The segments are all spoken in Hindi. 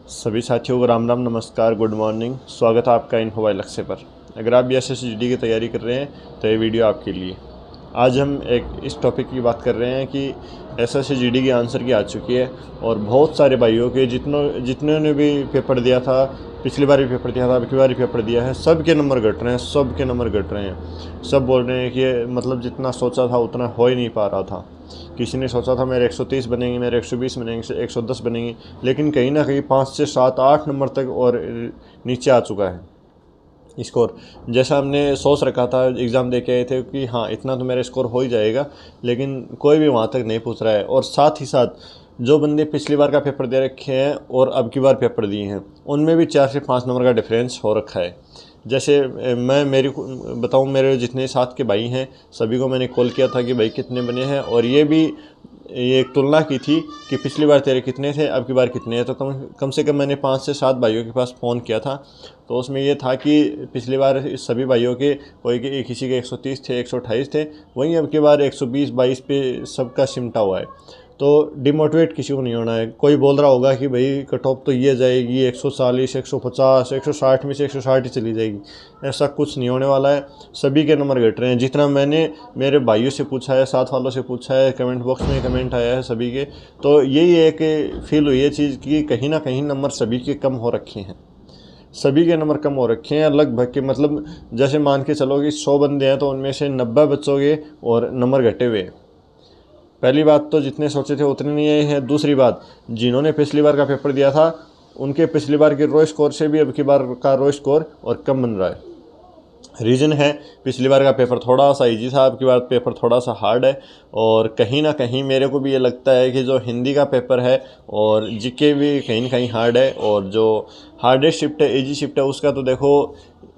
सभी साथियों को राम राम, नमस्कार, गुड मॉर्निंग। स्वागत है आपका इन मोबाइल लक्ष्य पर। अगर आप भी SSGD की तैयारी कर रहे हैं तो ये वीडियो आपके लिए। आज हम एक इस टॉपिक की बात कर रहे हैं कि SSGD की आंसर की आ चुकी है और बहुत सारे भाइयों के जितने ने भी पेपर दिया था, पिछली बार भी पेपर दिया था, अबकी बार भी पेपर दिया है, सब के नंबर घट रहे हैं, सब के नंबर घट रहे हैं। सब बोल रहे हैं कि मतलब जितना सोचा था उतना हो ही नहीं पा रहा था। किसी ने सोचा था मेरे 130 बनेंगे, मेरे 120 बनेंगे, 110 बनेंगे, लेकिन कहीं ना कहीं 5 से 7 8 नंबर तक और नीचे आ चुका है स्कोर। जैसा हमने सोच रखा था एग्ज़ाम दे के आए थे कि हाँ इतना तो मेरा स्कोर हो ही जाएगा, लेकिन कोई भी वहाँ तक नहीं पहुँच रहा है। और साथ ही साथ जो बंदे पिछली बार का पेपर दे रखे हैं और अब की बार पेपर दिए हैं, उनमें भी 4 से 5 नंबर का डिफरेंस हो रखा है। जैसे मैं मेरी बताऊं, मेरे जितने साथ के भाई हैं सभी को मैंने कॉल किया था कि भाई कितने बने हैं, और ये एक तुलना की थी कि पिछली बार तेरे कितने थे, अब की बार कितने हैं। तो कम से कम मैंने 5 से 7 भाइयों के पास फ़ोन किया था। तो उसमें ये था कि पिछली बार सभी भाइयों के किसी के 130 थे, 128 थे, वहीं अब की बार 120-22 पे सबका सिमटा हुआ है। तो डिमोटिवेट किसी को नहीं होना है। कोई बोल रहा होगा कि भाई कट ऑफ तो ये जाएगी 140, 150, 160 में से 160 ही चली जाएगी। ऐसा कुछ नहीं होने वाला है। सभी के नंबर घट रहे हैं। जितना मैंने मेरे भाइयों से पूछा है, साथ वालों से पूछा है, कमेंट बॉक्स में कमेंट आया है सभी के, तो यही एक फील हुई है चीज़ कि कहीं ना कहीं नंबर सभी के कम हो रखे हैं। सभी के नंबर कम हो रखे हैं लगभग के, मतलब जैसे मान के चलो कि 100 बंदे हैं तो उनमें से 90 बच्चों के और नंबर घटे हुए हैं। पहली बात तो जितने सोचे थे उतने नहीं आए हैं। दूसरी बात, जिन्होंने पिछली बार का पेपर दिया था उनके पिछली बार के रो स्कोर से भी अब की बार का रो स्कोर और कम बन रहा है। रीज़न है, पिछली बार का पेपर थोड़ा सा इजी था, अब की बार पेपर थोड़ा सा हार्ड है। और कहीं ना कहीं मेरे को भी ये लगता है कि जो हिंदी का पेपर है और जीके भी कहीं ना कहीं हार्ड है, और जो हार्डेस्ट शिफ्ट है, इजी शिफ्ट है, उसका तो देखो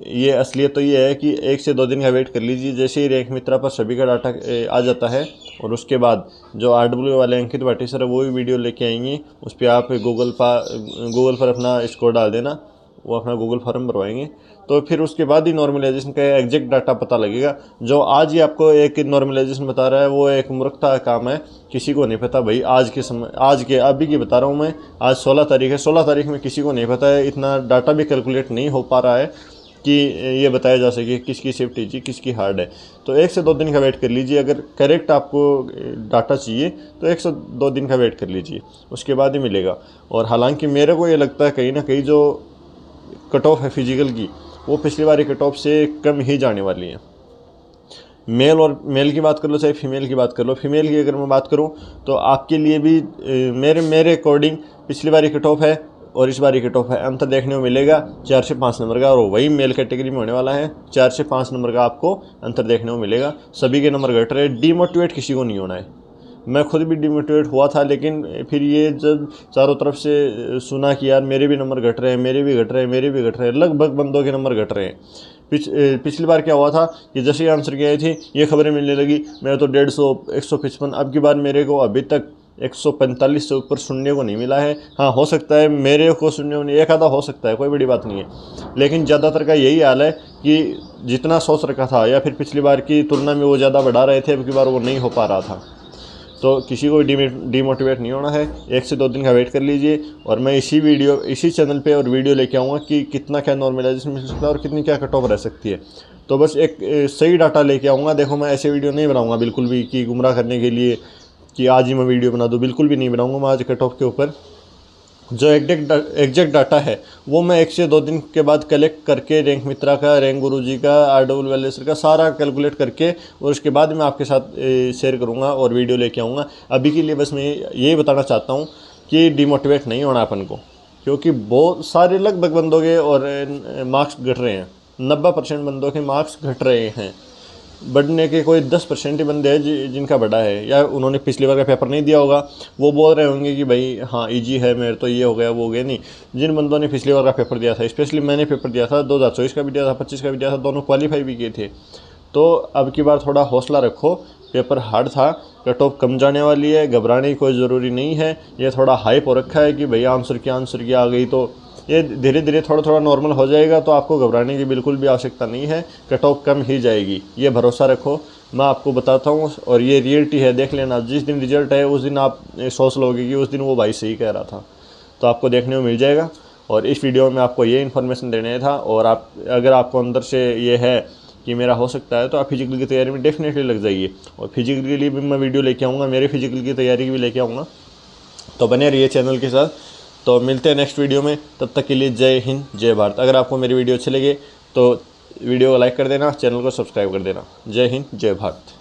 ये असलियत तो ये है कि 1 से 2 दिन का वेट कर लीजिए। जैसे ही रैंक मित्रा पर सभी का डाटा आ जाता है, और उसके बाद जो RW वाले अंकित भाटी सर है वो भी वीडियो लेके आएंगे। उस पर आप गूगल पर अपना स्कोर डाल देना, वो अपना गूगल फॉर्म भरवाएंगे, तो फिर उसके बाद ही नॉर्मलाइजेशन का एग्जैक्ट डाटा पता लगेगा। जो आज ही आपको एक नॉर्मलाइजेशन बता रहा है वो एक मूर्खता का काम है, किसी को नहीं पता भाई। आज के अभी की बता रहा हूँ मैं, आज 16 तारीख है, 16 तारीख में किसी को नहीं पता है, इतना डाटा भी कैलकुलेट नहीं हो पा रहा है कि ये बताया जा सके किसकी शिफ्ट इजी किसकी हार्ड है। तो 1 से 2 दिन का वेट कर लीजिए। अगर करेक्ट आपको डाटा चाहिए तो 1 से 2 दिन का वेट कर लीजिए, उसके बाद ही मिलेगा। और हालांकि मेरे को ये लगता है कहीं ना कहीं जो कट ऑफ है फिजिकल की, वो पिछली बार कट ऑफ से कम ही जाने वाली है। मेल की बात कर लो चाहे फीमेल की बात कर लो। फीमेल की अगर मैं बात करूं तो आपके लिए भी मेरे अकॉर्डिंग पिछली बार कट ऑफ है और इस बार कट ऑफ है, अंतर देखने को मिलेगा 4 से 5 नंबर का, और वही मेल कैटेगरी में होने वाला है। 4 से 5 नंबर का आपको अंतर देखने को मिलेगा। सभी के नंबर घट रहे हैं। डीमोटिवेट किसी को नहीं होना है। मैं खुद भी डिमोटिवेट हुआ था, लेकिन फिर ये जब चारों तरफ से सुना कि यार मेरे भी नंबर घट रहे हैं, मेरे भी घट रहे हैं, मेरे भी घट रहे हैं, लगभग बंदों के नंबर घट रहे हैं। पिछली बार क्या हुआ था कि जैसे ही आंसर किए थे ये खबरें मिलने लगी, मेरे तो 150, 155। अब की बार मेरे को अभी तक 145 से ऊपर सुनने को नहीं मिला है। हाँ, हो सकता है मेरे को सुनने को नहीं, एक आधा हो सकता है, कोई बड़ी बात नहीं है, लेकिन ज़्यादातर का यही हाल है कि जितना सोच रखा था या फिर पिछली बार की तुलना में वो ज़्यादा बढ़ा रहे थे, अब की बार वो नहीं हो पा रहा था। तो किसी को डीमोटिवेट नहीं होना है। 1 से 2 दिन का वेट कर लीजिए, और मैं इसी चैनल पे और वीडियो लेके आऊँगा कि कितना क्या नॉर्मलाइजेशन मिल सकता है और कितनी क्या कट ऑफ रह सकती है। तो बस एक सही डाटा लेके आऊँगा। देखो, मैं ऐसे वीडियो नहीं बनाऊँगा बिल्कुल भी कि गुमराह करने के लिए कि आज ही मैं वीडियो बना दूँ, बिल्कुल भी नहीं बनाऊँगा मैं आज कट ऑफ के ऊपर। जो एग्जैक्ट डाटा है वो मैं 1 से 2 दिन के बाद कलेक्ट करके रैंक मित्रा का, रैंक गुरुजी का, RW वाले सर का सारा कैलकुलेट करके, और उसके बाद मैं आपके साथ शेयर करूंगा और वीडियो लेके आऊँगा। अभी के लिए बस मैं यही बताना चाहता हूँ कि डिमोटिवेट नहीं होना अपन को, क्योंकि बहुत सारे लगभग बंदों के और मार्क्स घट रहे हैं। 90% बंदों के मार्क्स घट रहे हैं। बढ़ने के कोई 10% ही बंदे हैं जिनका बढ़ा है, या उन्होंने पिछली बार का पेपर नहीं दिया होगा, वो बोल रहे होंगे कि भाई हाँ इजी है, मेरे तो ये हो गया वो हो गया। नहीं, जिन बंदों ने पिछली बार का पेपर दिया था, स्पेशली मैंने पेपर दिया था 2024 का भी दिया था, 25 का भी दिया था, दोनों क्वालिफाई भी किए थे। तो अब की बार थोड़ा हौसला रखो। पेपर हार्ड था, कट ऑफ कम जाने वाली है, घबराने की कोई ज़रूरी नहीं है। ये थोड़ा हाइप हो रखा है कि भाई आंसर की आ गई, तो ये धीरे धीरे थोड़ा थोड़ा नॉर्मल हो जाएगा। तो आपको घबराने की बिल्कुल भी आवश्यकता नहीं है। कट ऑफ कम ही जाएगी, ये भरोसा रखो। मैं आपको बताता हूँ, और ये रियलिटी है, देख लेना। जिस दिन रिजल्ट है उस दिन आप सोच लोगे कि उस दिन वो भाई सही कह रहा था। तो आपको देखने को मिल जाएगा। और इस वीडियो में आपको ये इन्फॉर्मेशन देना था। और आप अगर आपको अंदर से ये है कि मेरा हो सकता है तो आप फिजिकल की तैयारी में डेफिनेटली लग जाइए। और फिजिकल के लिए भी मैं वीडियो लेके आऊँगा, मेरे फिजिकल की तैयारी की भी लेके आऊँगा, तो बने रहिए चैनल के साथ। तो मिलते हैं नेक्स्ट वीडियो में, तब तक के लिए जय हिंद जय भारत। अगर आपको मेरी वीडियो अच्छी लगे तो वीडियो को लाइक कर देना, चैनल को सब्सक्राइब कर देना। जय हिंद जय भारत।